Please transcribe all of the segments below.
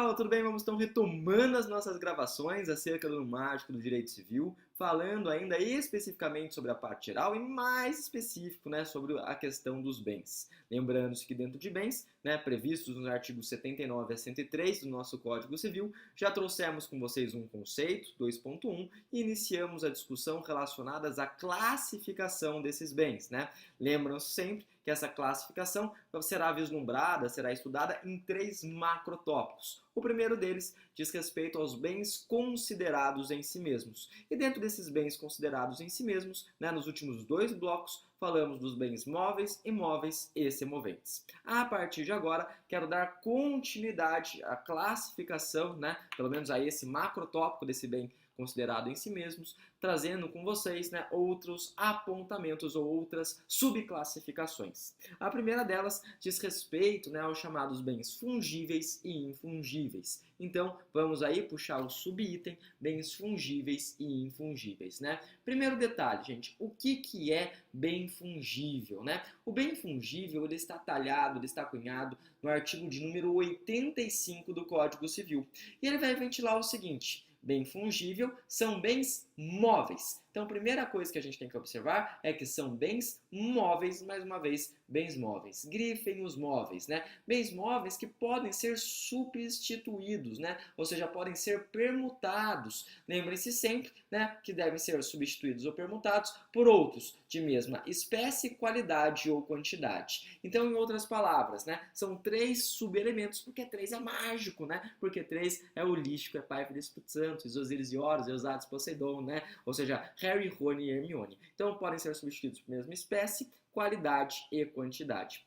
pessoal, tudo bem? Vamos então retomando as nossas gravações acerca do mágico do direito civil, falando ainda especificamente sobre a parte geral e mais específico, né, sobre a questão dos bens. Lembrando-se que dentro de bens, né, previstos nos artigos 79 a 103 do nosso Código Civil, já trouxemos com vocês um conceito, 2.1, e iniciamos a discussão relacionada à classificação desses bens, né? Lembram-se sempre que essa classificação será vislumbrada, será estudada em 3 macrotópicos. O primeiro deles diz respeito aos bens considerados em si mesmos. E dentro desses bens considerados em si mesmos, né, nos últimos 2 blocos, falamos dos bens móveis, imóveis e semoventes. A partir de agora, quero dar continuidade à classificação, né, pelo menos a esse macrotópico desse bem considerado em si mesmos, trazendo com vocês, né, outros apontamentos ou outras subclassificações. A primeira delas diz respeito, né, aos chamados bens fungíveis e infungíveis. Então, vamos aí puxar o subitem bens fungíveis e infungíveis, né? Primeiro detalhe, gente, o que é bem fungível, né? O bem fungível, ele está talhado, ele está cunhado no artigo de número 85 do Código Civil. E ele vai ventilar o seguinte: bem fungível são bens móveis. Então, a primeira coisa que a gente tem que observar é que são bens móveis, mais uma vez, bens móveis. Grifem os móveis, né? Bens móveis que podem ser substituídos, né? Ou seja, podem ser permutados. Lembrem-se sempre, né, que devem ser substituídos ou permutados por outros de mesma espécie, qualidade ou quantidade. Então, em outras palavras, né, são 3 subelementos, porque 3 é mágico, né? Porque 3 é holístico, é Pai, Filho e Espírito Santo, Osíris e Horus, Eusátis, Poseidon, né? Ou seja, Harry, Rony e Hermione. Então, podem ser substituídos por mesma espécie, qualidade e quantidade.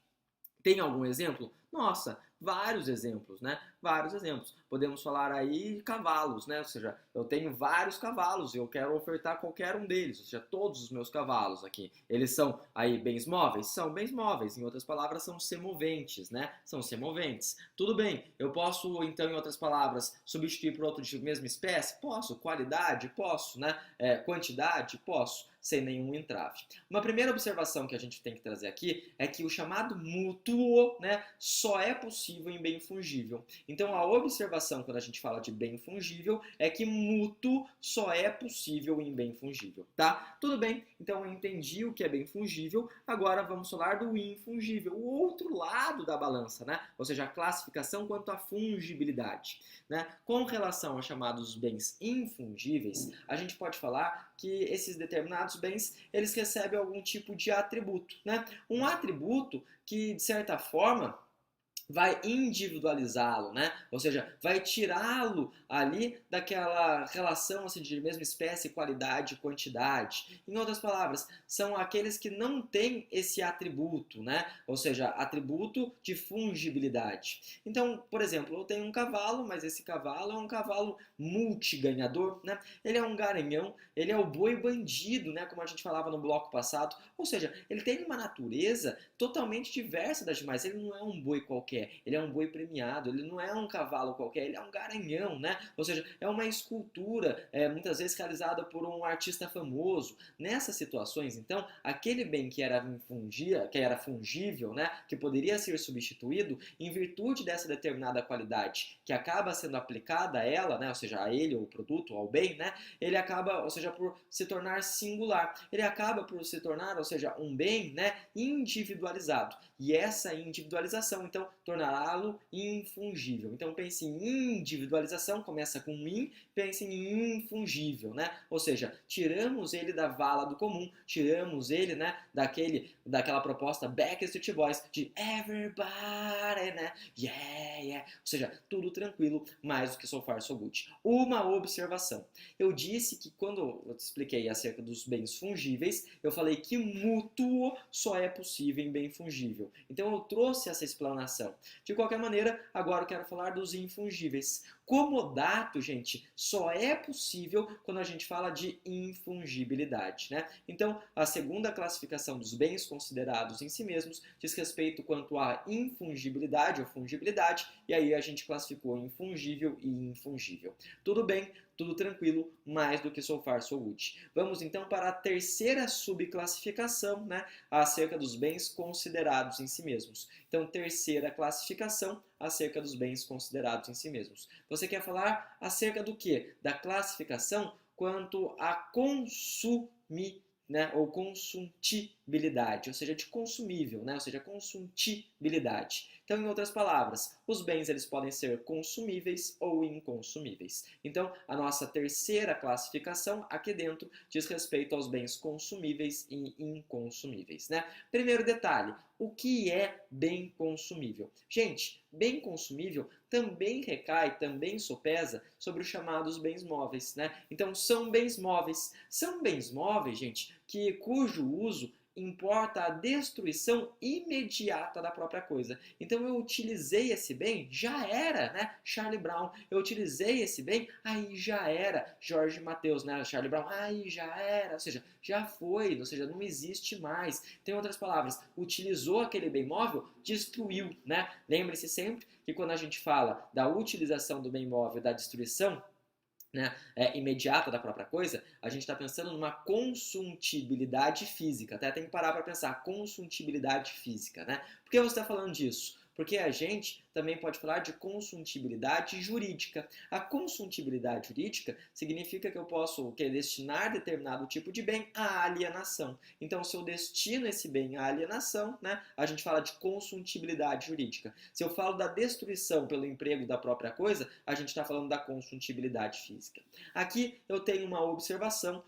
Tem algum exemplo? Nossa, vários exemplos, né? Vários exemplos. Podemos falar aí de cavalos, né? Ou seja, eu tenho vários cavalos e eu quero ofertar qualquer um deles, ou seja, todos os meus cavalos aqui. Eles são aí bens móveis? São bens móveis. Em outras palavras, são semoventes, né? São semoventes. Tudo bem, eu posso, então, em outras palavras, substituir por outro de mesma espécie? Posso. Qualidade? Posso, né? Quantidade? Posso. Sem nenhum entrave. Uma primeira observação que a gente tem que trazer aqui é que o chamado mútuo, né, só é possível em bem fungível. Então, a observação quando a gente fala de bem fungível é que mútuo só é possível em bem fungível, tá? Tudo bem, então eu entendi o que é bem fungível, agora vamos falar do infungível, o outro lado da balança, né? Ou seja, a classificação quanto à fungibilidade, né? Com relação aos chamados bens infungíveis, a gente pode falar que esses determinados bens, eles recebem algum tipo de atributo, né? Um atributo que, de certa forma, vai individualizá-lo, né? Ou seja, vai tirá-lo ali daquela relação assim, de mesma espécie, qualidade e quantidade. Em outras palavras, são aqueles que não têm esse atributo, né? Ou seja, atributo de fungibilidade. Então, por exemplo, eu tenho um cavalo, mas esse cavalo é um cavalo multiganhador, né? Ele é um garanhão, ele é o boi bandido, né? Como a gente falava no bloco passado. Ou seja, ele tem uma natureza totalmente diversa das demais. Ele não é um boi qualquer. Ele é um boi premiado, ele não é um cavalo qualquer, ele é um garanhão, né? Ou seja, é uma escultura, muitas vezes realizada por um artista famoso. Nessas situações, então, aquele bem que era fungível, né? Que poderia ser substituído, em virtude dessa determinada qualidade que acaba sendo aplicada a ela, né? Ou seja, a ele, ou o produto, ao bem, né? Ele acaba, ou seja, por se tornar singular. Ele acaba por se tornar, ou seja, um bem, né? Individualizado. E essa individualização, então, torná-lo infungível. Então pense em individualização, começa com in, pense em infungível, né? Ou seja, tiramos ele da vala do comum, tiramos ele, né, daquela proposta Backstreet Boys de everybody, né? Yeah, yeah. Ou seja, tudo tranquilo, mais do que so far so good. Uma observação. Eu disse que quando eu te expliquei acerca dos bens fungíveis, eu falei que mútuo só é possível em bem fungível. Então eu trouxe essa explanação. De qualquer maneira, agora eu quero falar dos infungíveis. Comodato, gente, só é possível quando a gente fala de infungibilidade, né? Então, a segunda classificação dos bens considerados em si mesmos diz respeito quanto à infungibilidade ou fungibilidade, e aí a gente classificou infungível e infungível. Tudo bem, tudo tranquilo, mais do que so far so good. Vamos então para a terceira subclassificação, né, acerca dos bens considerados em si mesmos. Então, terceira classificação acerca dos bens considerados em si mesmos. Você quer falar acerca do quê? Da classificação quanto a consumir, né, ou consuntibilidade, ou seja, de consumível, né, ou seja, consuntibilidade. Então, em outras palavras, os bens eles podem ser consumíveis ou inconsumíveis. Então, a nossa terceira classificação aqui dentro diz respeito aos bens consumíveis e inconsumíveis, né? Primeiro detalhe, o que é bem consumível? Gente, bem consumível também recai, também sopesa sobre os chamados bens móveis, né? Então, são bens móveis. São bens móveis, gente, cujo uso importa a destruição imediata da própria coisa. Então eu utilizei esse bem, já era, né? Charlie Brown. Eu utilizei esse bem, aí já era. Jorge Mateus, né? Charlie Brown, aí já era. Ou seja, já foi, ou seja, não existe mais. Tem outras palavras, utilizou aquele bem móvel, destruiu, né? Lembre-se sempre que quando a gente fala da utilização do bem móvel, da destruição, né, imediata da própria coisa, a gente está pensando numa consuntibilidade física. Até tem que parar para pensar, consuntibilidade física, né? Por que você está falando disso? Porque a gente também pode falar de consuntibilidade jurídica. A consuntibilidade jurídica significa que eu posso destinar determinado tipo de bem à alienação. Então, se eu destino esse bem à alienação, né, a gente fala de consuntibilidade jurídica. Se eu falo da destruição pelo emprego da própria coisa, a gente está falando da consuntibilidade física. Aqui eu tenho uma observação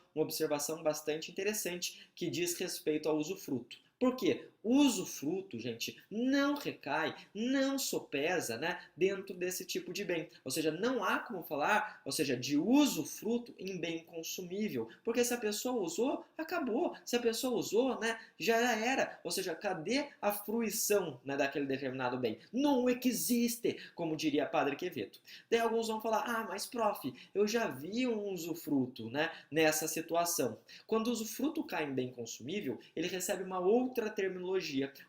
bastante interessante que diz respeito ao usufruto. Por quê? O usufruto, gente, não recai, não sopesa, né, dentro desse tipo de bem. Ou seja, não há como falar, ou seja, de usufruto em bem consumível. Porque se a pessoa usou, acabou. Se a pessoa usou, né, já era. Ou seja, cadê a fruição, né, daquele determinado bem? Não existe, como diria Padre Quevedo. Daí alguns vão falar, ah, mas prof, eu já vi um usufruto, né, nessa situação. Quando o usufruto cai em bem consumível, ele recebe uma outra terminologia,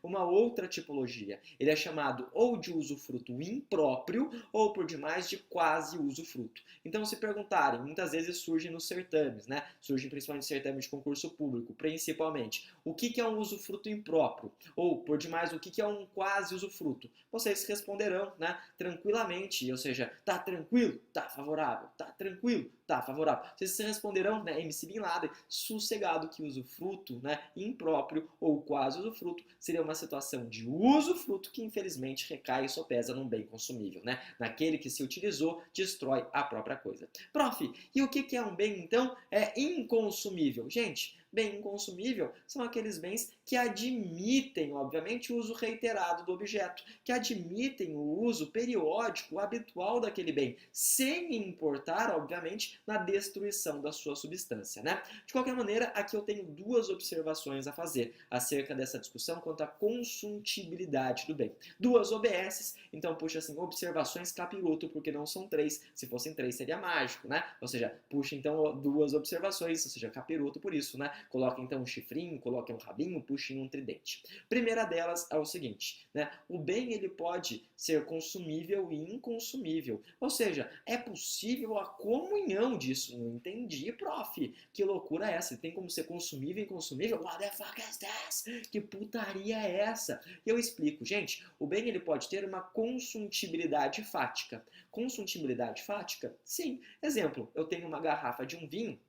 uma outra tipologia. Ele é chamado ou de usufruto impróprio ou, por demais, de quase usufruto. Então, se perguntarem, muitas vezes surgem nos certames, né? Surgem principalmente certames de concurso público, principalmente. O que é um usufruto impróprio? Ou, por demais, o que é um quase usufruto? Vocês responderão, né, tranquilamente, ou seja, tá tranquilo, tá favorável, tá tranquilo, tá favorável. Vocês responderão, né, MC Bin Laden, sossegado, que usufruto, né, impróprio ou quase usufruto seria uma situação de usufruto que infelizmente recai e sopesa num bem consumível, né? Naquele que se utilizou, destrói a própria coisa. Prof, e o que é um bem então? É inconsumível. Gente, bem inconsumível são aqueles bens que admitem, obviamente, o uso reiterado do objeto, que admitem o uso periódico, habitual daquele bem, sem importar, obviamente, na destruição da sua substância, né? De qualquer maneira, aqui eu tenho duas observações a fazer acerca dessa discussão quanto à consuntibilidade do bem. Duas OBSs, então puxa assim, observações capiroto, porque não são três. Se fossem três seria mágico, né? Ou seja, puxa então duas observações, ou seja, capiroto por isso, né? Coloca então um chifrinho, coloca um rabinho, puxa em um tridente. Primeira delas é o seguinte, né? O bem ele pode ser consumível e inconsumível. Ou seja, é possível a comunhão disso. Não entendi, prof. Que loucura é essa? Tem como ser consumível e inconsumível? What the fuck is this? Que putaria é essa? E eu explico, gente. O bem ele pode ter uma consuntibilidade fática. Consuntibilidade fática? Sim. Exemplo, eu tenho uma garrafa de um vinho,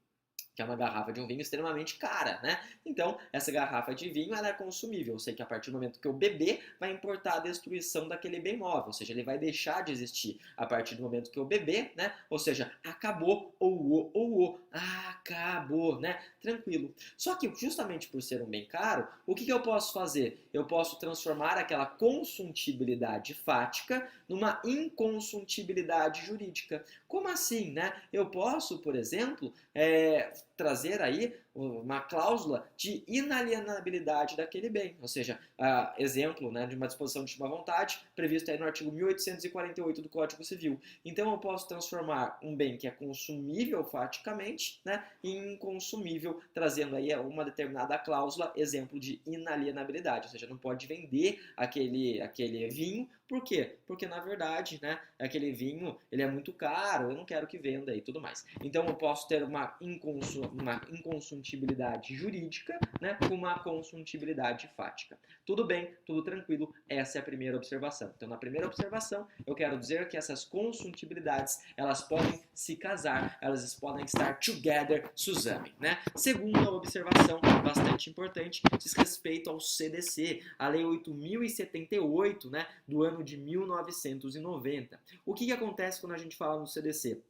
que é uma garrafa de um vinho extremamente cara, né? Então, essa garrafa de vinho ela é consumível. Eu sei que a partir do momento que eu beber, vai importar a destruição daquele bem móvel, ou seja, ele vai deixar de existir a partir do momento que eu beber, né? Ou seja, acabou, acabou, né? Tranquilo. Só que justamente por ser um bem caro, o que eu posso fazer? Eu posso transformar aquela consuntibilidade fática numa inconsuntibilidade jurídica. Como assim, né? Eu posso, por exemplo, trazer aí uma cláusula de inalienabilidade daquele bem, ou seja, exemplo, né, de uma disposição de última vontade prevista aí no artigo 1848 do Código Civil. Então eu posso transformar um bem que é consumível faticamente, né, em inconsumível, trazendo aí uma determinada cláusula, exemplo de inalienabilidade, ou seja, não pode vender aquele vinho. Por quê? Porque, na verdade, né, aquele vinho ele é muito caro, eu não quero que venda e tudo mais. Então, eu posso ter uma inconsumtibilidade jurídica, né, com uma consumtibilidade fática. Tudo bem, tudo tranquilo, essa é a primeira observação. Então, na primeira observação, eu quero dizer que essas consumtibilidades, elas podem se casar, elas podem estar together, Suzame, né? Segunda observação, bastante importante, diz respeito ao CDC, a Lei 8.078, né, do ano de 1990. O que acontece quando a gente fala no CDC?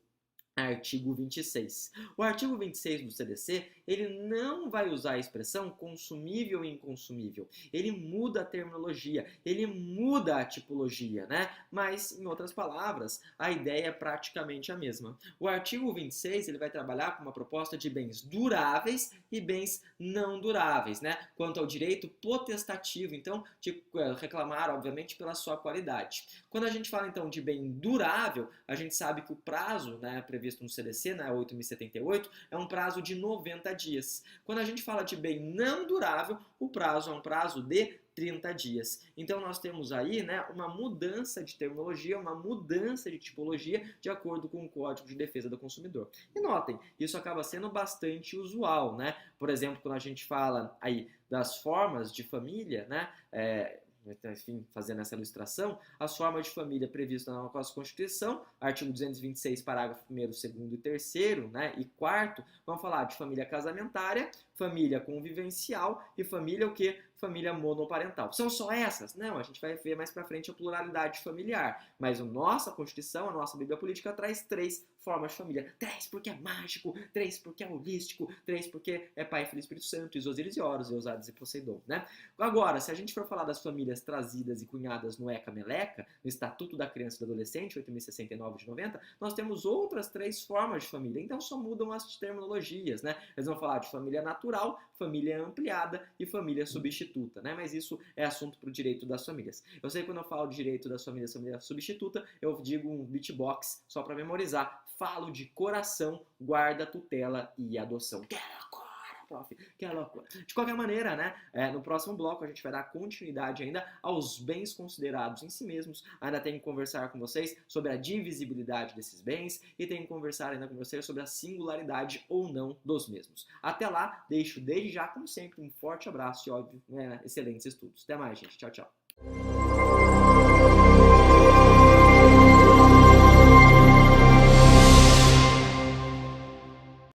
Artigo 26. O artigo 26 do CDC, ele não vai usar a expressão consumível e inconsumível. Ele muda a terminologia, ele muda a tipologia, né? Mas, em outras palavras, a ideia é praticamente a mesma. O artigo 26, ele vai trabalhar com uma proposta de bens duráveis e bens não duráveis, né? Quanto ao direito potestativo, então, de reclamar, obviamente, pela sua qualidade. Quando a gente fala, então, de bem durável, a gente sabe que o prazo, né, previsto no CDC, né, 8.078, é um prazo de 90 dias. Quando a gente fala de bem não durável, o prazo é um prazo de 30 dias. Então nós temos aí, né, uma mudança de terminologia, uma mudança de tipologia de acordo com o Código de Defesa do Consumidor. E notem, isso acaba sendo bastante usual, né? Por exemplo, quando a gente fala aí das formas de família, né, enfim, fazendo essa ilustração, as formas de família previstas na nossa Constituição, artigo 226, parágrafo 1º, 2º e 3º, né, e 4º, vamos falar de família casamentária, família convivencial e família o quê? Família monoparental. São só essas? Não, a gente vai ver mais pra frente a pluralidade familiar. Mas a nossa Constituição, a nossa Bíblia Política traz 3 formas de família. 3 porque é mágico, 3 porque é holístico, 3 porque é Pai, Filho e Espírito Santo, Isosiris e Horus, Eusades e Poseidon, né? Agora, se a gente for falar das famílias trazidas e cunhadas no ECA Meleca, no Estatuto da Criança e do Adolescente, 8.069 de 90, nós temos outras 3 formas de família. Então só mudam as terminologias, né? Eles vão falar de família natural, família ampliada e família substituta, né? Mas isso é assunto para o direito das famílias. Eu sei que quando eu falo de direito das famílias, família substituta, eu digo um beatbox só para memorizar. Falo de coração, guarda, tutela e adoção. Que loucura, prof, que loucura. De qualquer maneira, né? No próximo bloco a gente vai dar continuidade ainda aos bens considerados em si mesmos. Ainda tenho que conversar com vocês sobre a divisibilidade desses bens e tenho que conversar ainda com vocês sobre a singularidade ou não dos mesmos. Até lá, deixo desde já, como sempre, um forte abraço e, óbvio, excelentes estudos. Até mais, gente. Tchau, tchau.